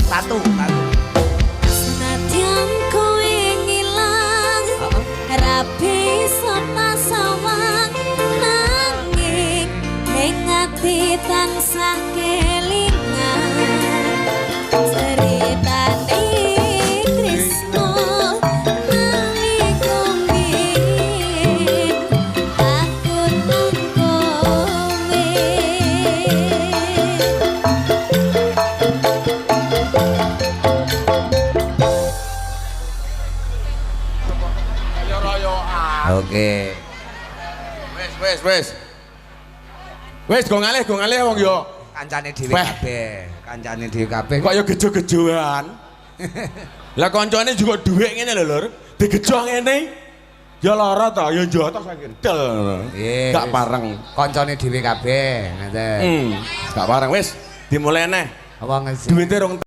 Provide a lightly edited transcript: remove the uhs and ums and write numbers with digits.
Satu. Senadyan kowe ngilang rapi sapa sawang nanging ning ati tansah kelingan ceritane Trisno nalika mbiyen aku nang kowe. Oke. Wes go ngalih wong yo. Kancane dhewe kabeh. Kok yo gejo-gejoan. Lah kancane juga dhuwit ngene lho, Lur. Digejo ngene. Ya lara ta, ya njotos kendel. Gak pareng. Kancane dhewe kabeh, ngaten. Gak pareng wis dimulai neh. Apa ngesi? Duwite rong